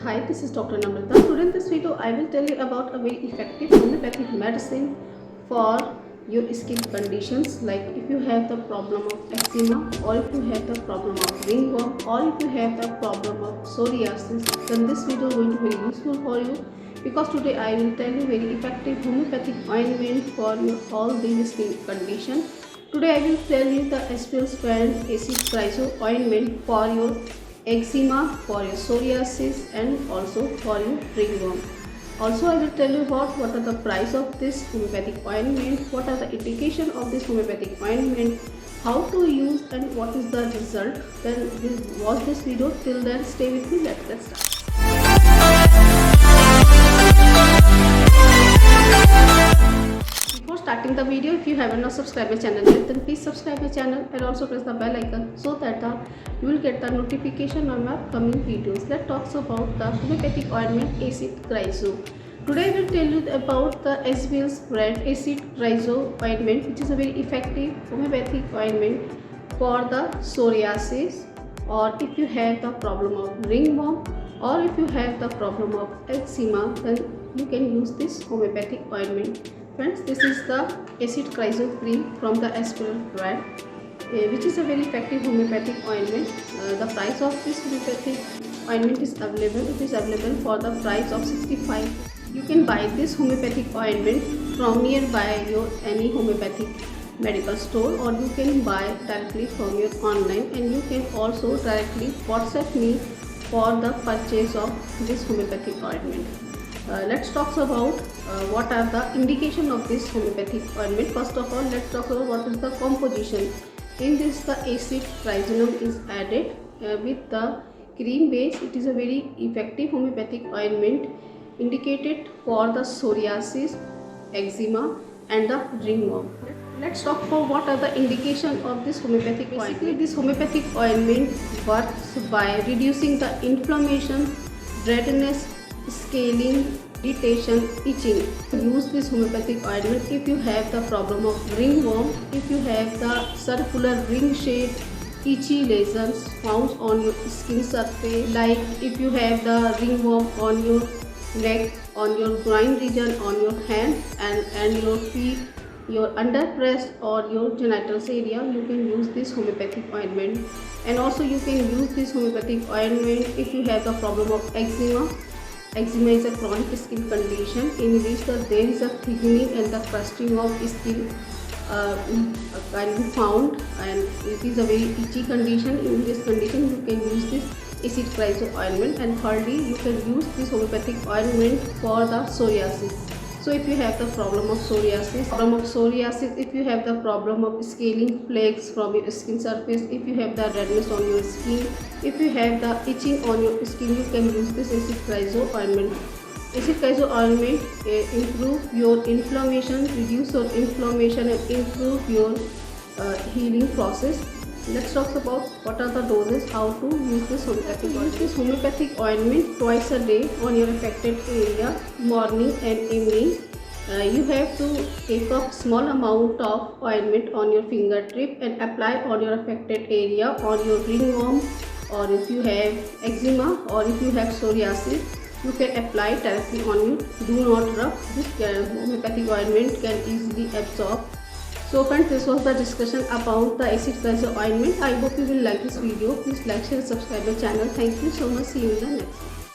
Hi, this is Dr. Namrata. Today in this video, I will tell you about a very effective homeopathic medicine for your skin conditions, like if you have the problem of eczema, or if you have the problem of ringworm, or if you have the problem of psoriasis. Then this video is going to be very useful for you, because today I will tell you very effective homeopathic ointment for your all these skin conditions. Today I will tell you the SPL's brand acid trizo ointment for your eczema, for your psoriasis, and also for your ringworm. Also I will tell you about what are the price of this homeopathic ointment, what are the indication of this homeopathic ointment, how to use, and what is the result. Then watch this video till then. Stay with me. Let's get started. Before starting the video, if you haven't not subscribed my channel yet, then please subscribe my channel and also press the bell icon so that you will get the notification on my upcoming videos. Let's talk about the homeopathic ointment acid trizo. Today I will tell you about the SBL's brand acid trizo ointment, which is a very effective homeopathic ointment for the psoriasis, or if you have the problem of ringworm, or if you have the problem of eczema, then you can use this homeopathic ointment. Friends, this is the acid trizo cream from the SPL brand, which is a very effective homeopathic ointment. The price of this homeopathic ointment is available. It is available for the price of 65. You can buy this homeopathic ointment from nearby your any homeopathic medical store, or you can buy directly from your online, and you can also directly WhatsApp me for the purchase of this homeopathic ointment. Let's talk about what are the indication of this homeopathic ointment. First of all, let's talk about what is the composition. In this, the acid trizinum is added with the cream base. It is a very effective homeopathic ointment indicated for the psoriasis, eczema, and the ringworm. Let's talk about what are the indication of this homeopathic ointment. This homeopathic ointment works by reducing the inflammation, redness, scaling, irritation, itching. Use this homeopathic ointment if you have the problem of ringworm, if you have the circular ring shape, itchy lesions found on your skin surface, like if you have the ringworm on your neck, on your groin region, on your hand and your feet, your under breast or your genitals area, you can use this homeopathic ointment. And also you can use this homeopathic ointment if you have the problem of eczema. Eczema is a chronic skin condition in which there is a thickening and the crusting of skin found, and it is a very itchy condition. In this condition, you can use this acid trizo ointment. And thirdly, you can use this homeopathic ointment for the psoriasis. So if you have the problem of psoriasis, if you have the problem of scaling flakes from your skin surface, if you have the redness on your skin, if you have the itching on your skin, you can use this acid trizo ointment. Acid trizo ointment improve your inflammation, reduce your inflammation, and improve your healing process. Let's talk about what are the doses, how to use this homeopathic ointment. Use this homeopathic ointment twice a day on your affected area, morning and evening. You have to take a small amount of ointment on your fingertip and apply on your affected area, on your ringworm, or if you have eczema, or if you have psoriasis, you can apply directly on you. Do not rub. This homeopathic ointment can easily absorb. So friends, this was the discussion about the acid trizo ointment. I hope you will like this video. Please like, share, subscribe my channel. Thank you so much. See you in the next one.